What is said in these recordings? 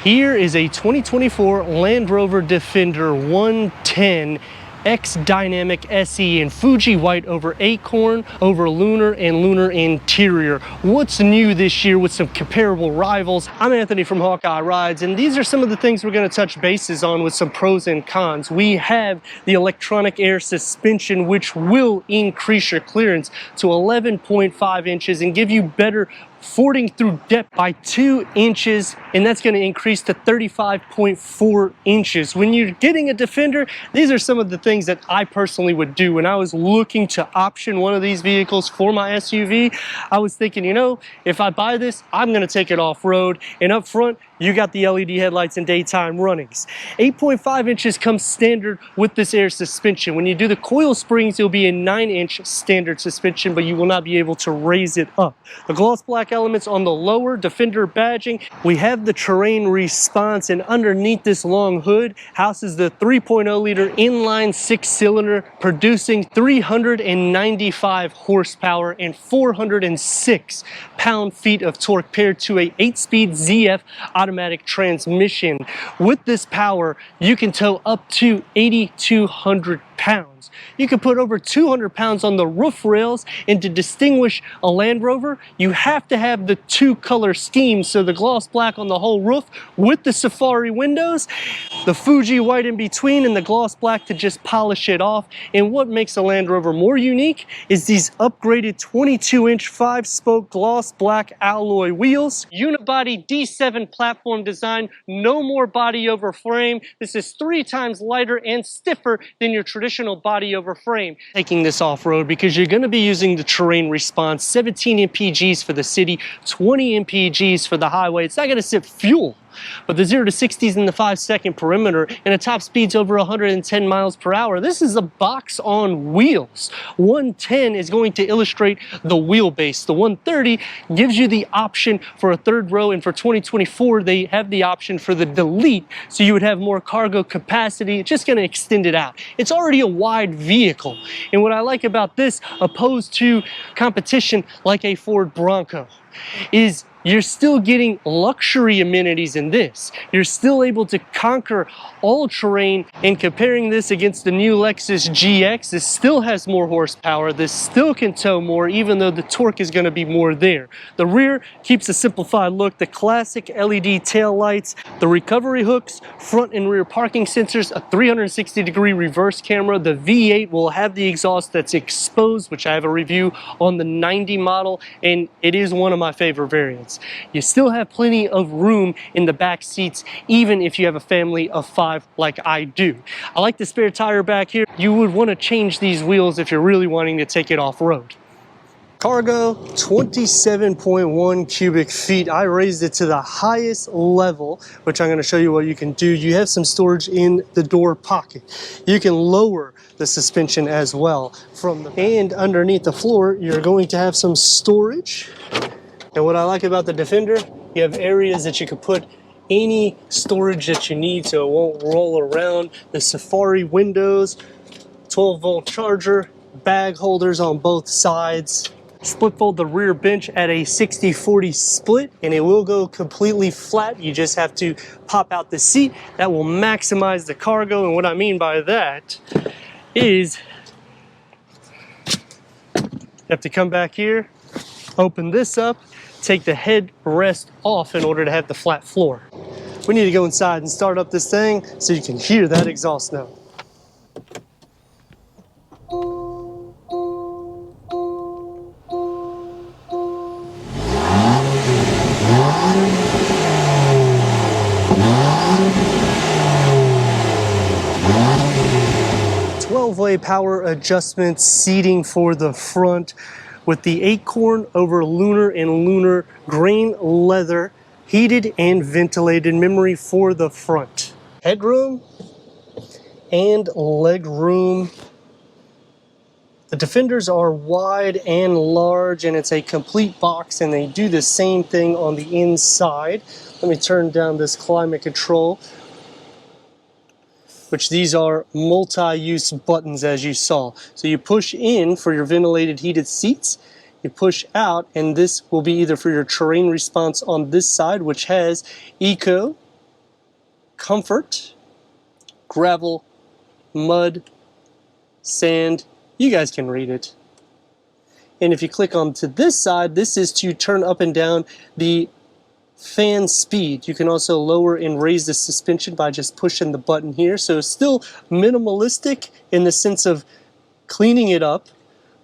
Here is a 2024 Land Rover Defender 110 xDynamic SE in Fuji white over acorn, over lunar, and lunar interior. What's new this year with some comparable rivals? I'm Anthony from Hawkeye Rides, and these are some of the things we're going to touch bases on with some pros and cons. We have the electronic air suspension, which will increase your clearance to 11.5 inches and give you better fording through depth by 2 inches, and that's going to increase to 35.4 inches. When you're getting a Defender, these are some of the things that I personally would do. When I was looking to option one of these vehicles for my SUV, I was thinking, you know, if I buy this, I'm going to take it off-road, and up front, you got the LED headlights and daytime runnings. 8.5 inches comes standard with this air suspension. When you do the coil springs, it'll be a 9-inch standard suspension, but you will not be able to raise it up. The gloss black elements on the lower Defender badging. We have the terrain response, and underneath this long hood houses the 3.0 liter inline 6-cylinder producing 395 horsepower and 406 pound-feet of torque paired to a 8-speed ZF automatic transmission. With this power, you can tow up to 8,200 pounds. You can put over 200 pounds on the roof rails, and to distinguish a Land Rover, you have to have the 2-color scheme, so the gloss black on the whole roof with the safari windows, the Fuji white in between, and the gloss black to just polish it off. And what makes a Land Rover more unique is these upgraded 22-inch 5-spoke gloss black alloy wheels, unibody D7 platform design, no more body over frame. This is 3 times lighter and stiffer than your traditional body over frame. Taking this off-road because you're going to be using the terrain response, 17 mpgs for the city, 20 mpgs for the highway. It's not going to sip fuel, but the 0 to 60s in the 5-second perimeter and a top speeds over 110 miles per hour. This is a box on wheels. 110 is going to illustrate the wheelbase. The 130 gives you the option for a third row, and for 2024 they have the option for the delete, so you would have more cargo capacity. It's just going to extend it out. It's already a wide vehicle, and what I like about this, opposed to competition like a Ford Bronco, is you're still getting luxury amenities in this. You're still able to conquer all terrain, and comparing this against the new Lexus GX, this still has more horsepower. This still can tow more, even though the torque is going to be more there. The rear keeps a simplified look. The classic LED tail lights, the recovery hooks, front and rear parking sensors, a 360-degree reverse camera. The V8 will have the exhaust that's exposed, which I have a review on the 90 model, and it is one of my favorite variants. You still have plenty of room in the back seats, even if you have a family of 5 like I do. I like the spare tire back here. You would want to change these wheels if you're really wanting to take it off-road. Cargo, 27.1 cubic feet. I raised it to the highest level, which I'm going to show you what you can do. You have some storage in the door pocket. You can lower the suspension as well from the back. And underneath the floor, you're going to have some storage. And what I like about the Defender, you have areas that you can put any storage that you need so it won't roll around. The safari windows, 12-volt charger, bag holders on both sides. Split fold the rear bench at a 60-40 split, and it will go completely flat. You just have to pop out the seat. That will maximize the cargo, and what I mean by that is you have to come back here, open this up, take the headrest off in order to have the flat floor. We need to go inside and start up this thing so you can hear that exhaust note. Way power adjustment seating for the front with the acorn over lunar and lunar grain leather, heated and ventilated memory for the front. Headroom and leg room. The Defenders are wide and large, and it's a complete box, and they do the same thing on the inside. Let me turn down this climate control, which these are multi-use buttons, as you saw. So you push in for your ventilated heated seats, you push out, and this will be either for your terrain response on this side, which has eco, comfort, gravel, mud, sand. You guys can read it. And if you click on to this side, this is to turn up and down the fan speed. You can also lower and raise the suspension by just pushing the button here. So it's still minimalistic in the sense of cleaning it up,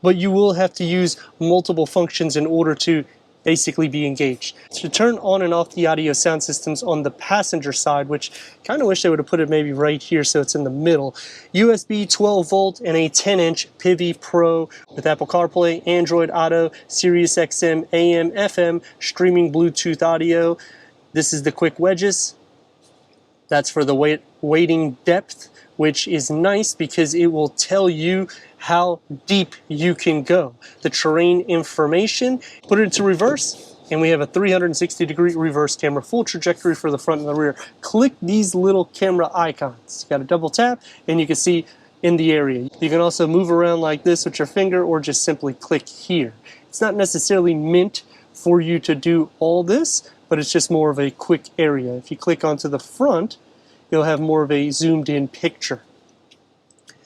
but you will have to use multiple functions in order to basically be engaged. To turn on and off the audio sound systems on the passenger side, which kind of wish they would have put it maybe right here so it's in the middle. USB 12 volt and a 10-inch Pivi Pro with Apple CarPlay, Android Auto, Sirius XM, AM, FM, streaming Bluetooth audio. This is the quick wedges. That's for the wading depth, which is nice because it will tell you how deep you can go. The terrain information, put it into reverse, and we have a 360-degree reverse camera, full trajectory for the front and the rear. Click these little camera icons. You got to double tap, and you can see in the area. You can also move around like this with your finger, or just simply click here. It's not necessarily meant for you to do all this, but it's just more of a quick area. If you click onto the front, you'll have more of a zoomed in picture.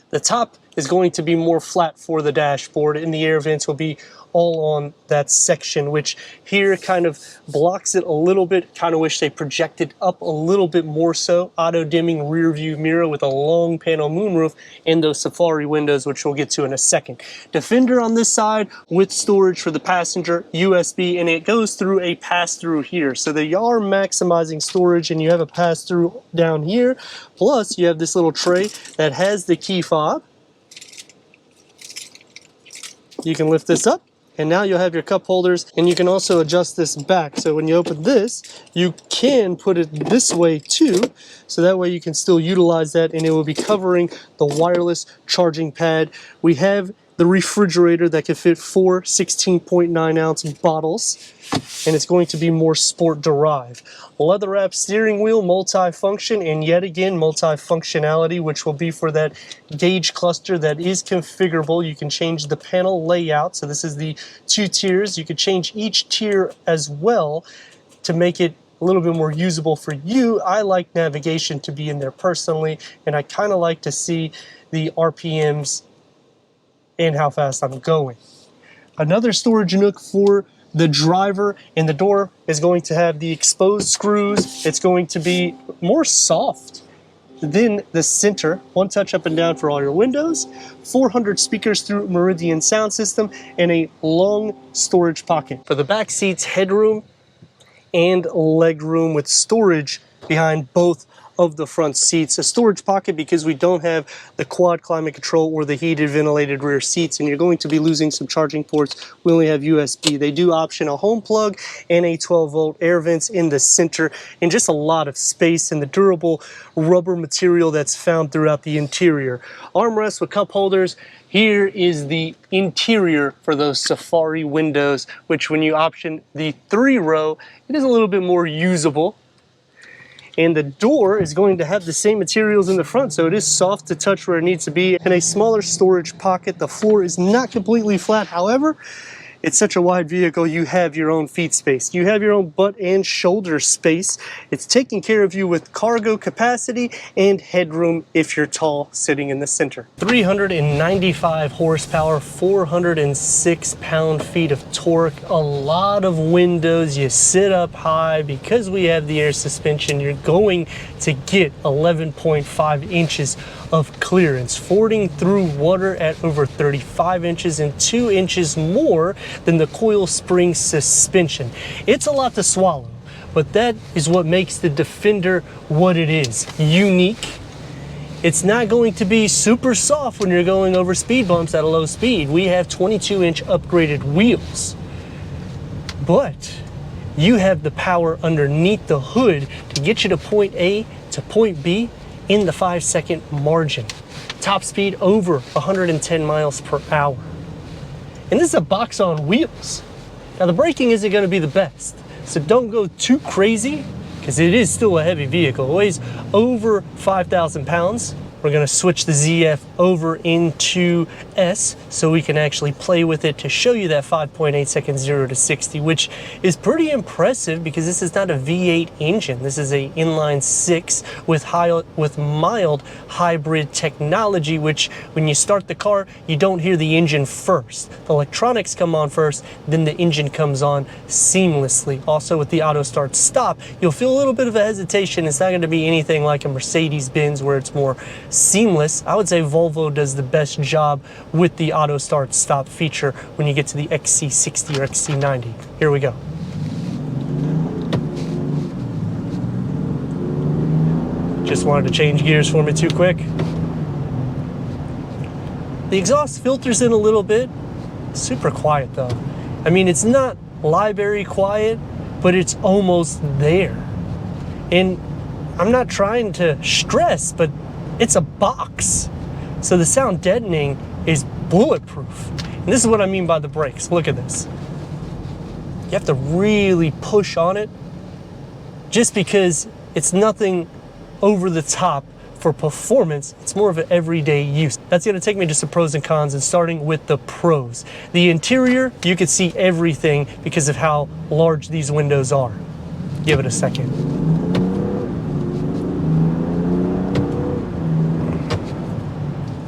The top is going to be more flat for the dashboard, and the air vents will be all on that section, which here kind of blocks it a little bit. Kind of wish they projected up a little bit more so. Auto dimming rear view mirror with a long panel moonroof and those safari windows, which we'll get to in a second. Defender on this side with storage for the passenger, USB, and it goes through a pass-through here. So they are maximizing storage, and you have a pass-through down here. Plus you have this little tray that has the key fob. You can lift this up, and now you'll have your cup holders, and you can also adjust this back. So when you open this, you can put it this way too, so that way you can still utilize that, and it will be covering the wireless charging pad. We have the refrigerator that can fit 4 16.9-ounce bottles, and it's going to be more sport derived. Leather wrap steering wheel, multi-function, and yet again multi-functionality, which will be for that gauge cluster that is configurable. You can change the panel layout. So this is the 2 tiers. You could change each tier as well to make it a little bit more usable for you. I like navigation to be in there personally, and I kind of like to see the RPMs and how fast I'm going. Another storage nook for the driver, and the door is going to have the exposed screws. It's going to be more soft than the center. One touch up and down for all your windows. 400 speakers through Meridian sound system, and a long storage pocket. For the back seats, headroom and leg room with storage behind both of the front seats. A storage pocket because we don't have the quad climate control or the heated ventilated rear seats, and you're going to be losing some charging ports. We only have USB. They do option a home plug and a 12-volt air vents in the center, and just a lot of space in the durable rubber material that's found throughout the interior. Armrests with cup holders. Here is the interior for those safari windows, which when you option the 3-row, it is a little bit more usable. And the door is going to have the same materials in the front, so it is soft to touch where it needs to be. And a smaller storage pocket. The floor is not completely flat. However, it's such a wide vehicle, you have your own feet space. You have your own butt and shoulder space. It's taking care of you with cargo capacity and headroom if you're tall, sitting in the center. 395 horsepower, 406 pound-feet of torque, a lot of windows. You sit up high. Because we have the air suspension, you're going to get 11.5 inches of clearance, fording through water at over 35 inches and 2 inches more than the coil spring suspension. It's a lot to swallow, but that is what makes the Defender what it is, unique. It's not going to be super soft when you're going over speed bumps at a low speed. We have 22-inch upgraded wheels, but you have the power underneath the hood to get you to point A to point B in the 5-second margin. Top speed over 110 miles per hour. And this is a box on wheels. Now the braking isn't going to be the best, so don't go too crazy because it is still a heavy vehicle. It weighs over 5,000 pounds. We're going to switch the ZF over into S so we can actually play with it to show you that 5.8 seconds 0 to 60, which is pretty impressive because this is not a V8 engine. This is a inline 6 with mild hybrid technology, which when you start the car, you don't hear the engine first. The electronics come on first, then the engine comes on seamlessly. Also with the auto start stop, you'll feel a little bit of a hesitation. It's not going to be anything like a Mercedes-Benz where it's more seamless. I would say Volvo does the best job with the auto start stop feature when you get to the XC60 or XC90. Here we go. Just wanted to change gears for me too quick. The exhaust filters in a little bit. Super quiet though. I mean, it's not library quiet, but it's almost there. And I'm not trying to stress, but it's a box. So the sound deadening is bulletproof. And this is what I mean by the brakes. Look at this. You have to really push on it just because it's nothing over the top for performance. It's more of an everyday use. That's going to take me to some pros and cons, and starting with the pros. The interior, you can see everything because of how large these windows are. Give it a second.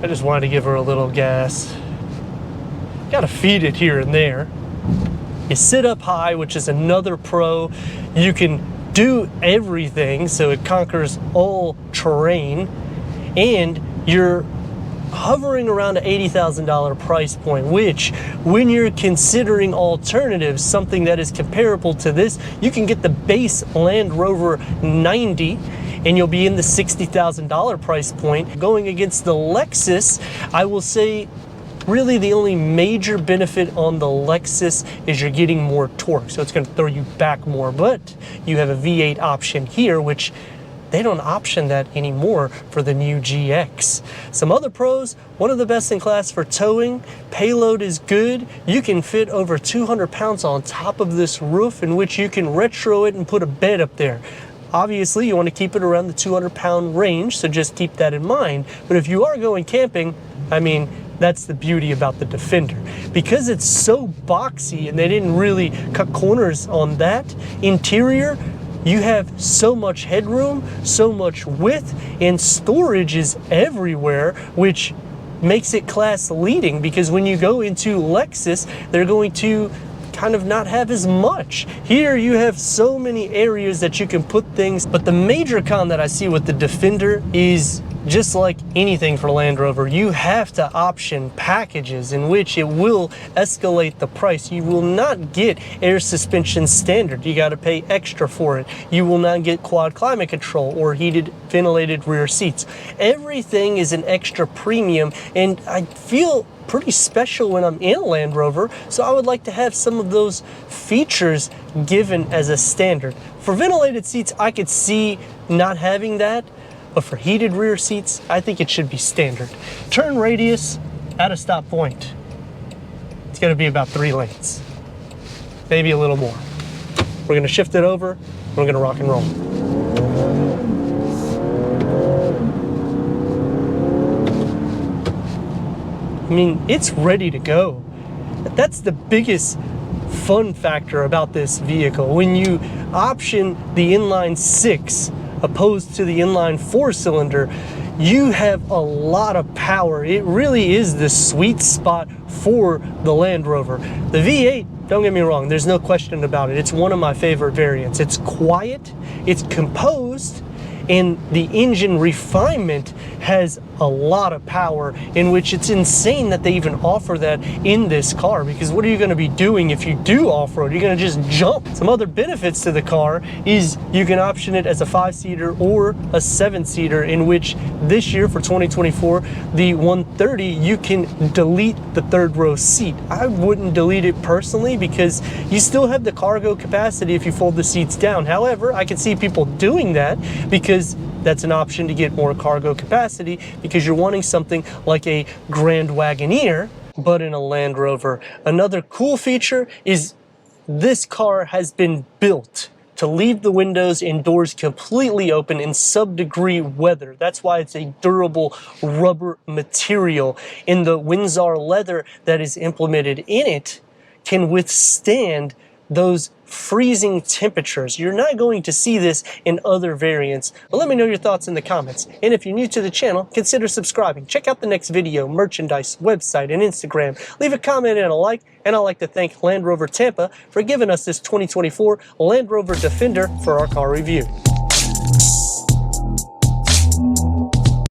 I just wanted to give her a little gas. Gotta feed it here and there. You sit up high, which is another pro. You can do everything, so it conquers all terrain. And you're hovering around an $80,000 price point, which when you're considering alternatives, something that is comparable to this, you can get the base Land Rover 90 and you'll be in the $60,000 price point. Going against the Lexus, I will say really the only major benefit on the Lexus is you're getting more torque, so it's going to throw you back more, but you have a V8 option here, which they don't option that anymore for the new GX. Some other pros, one of the best in class for towing. Payload is good. You can fit over 200 pounds on top of this roof, in which you can retro it and put a bed up there. Obviously, you want to keep it around the 200-pound range, so just keep that in mind. But if you are going camping, I mean, that's the beauty about the Defender. Because it's so boxy and they didn't really cut corners on that interior, you have so much headroom, so much width, and storage is everywhere, which makes it class leading, because when you go into Lexus, they're going to kind of not have as much. Here you have so many areas that you can put things, but the major con that I see with the Defender is just like anything for Land Rover, you have to option packages in which it will escalate the price. You will not get air suspension standard. You got to pay extra for it. You will not get quad climate control or heated ventilated rear seats. Everything is an extra premium, and I feel pretty special when I'm in a Land Rover, so I would like to have some of those features given as a standard. For ventilated seats, I could see not having that, but for heated rear seats, I think it should be standard. Turn radius at a stop point, it's gonna be about 3 lanes, maybe a little more. We're gonna shift it over, we're gonna rock and roll. I mean, it's ready to go. That's the biggest fun factor about this vehicle. When you option the inline 6 opposed to the inline 4-cylinder, you have a lot of power. It really is the sweet spot for the Land Rover. The V8, don't get me wrong, there's no question about it. It's one of my favorite variants. It's quiet, it's composed, and the engine refinement has a lot of power, in which it's insane that they even offer that in this car, because what are you going to be doing if you do off-road? You're going to just jump. Some other benefits to the car is you can option it as a 5-seater or a 7-seater, in which this year for 2024, the 130, you can delete the 3rd row seat. I wouldn't delete it personally because you still have the cargo capacity if you fold the seats down. However, I can see people doing that because that's an option to get more cargo capacity, because you're wanting something like a Grand Wagoneer, but in a Land Rover. Another cool feature is this car has been built to leave the windows and doors completely open in sub-degree weather. That's why it's a durable rubber material. And the Windsor leather that is implemented in it can withstand those freezing temperatures. You're not going to see this in other variants, but let me know your thoughts in the comments. And if you're new to the channel, consider subscribing. Check out the next video, merchandise, website, and Instagram. Leave a comment and a like, and I'd like to thank Land Rover Tampa for giving us this 2024 Land Rover Defender for our car review.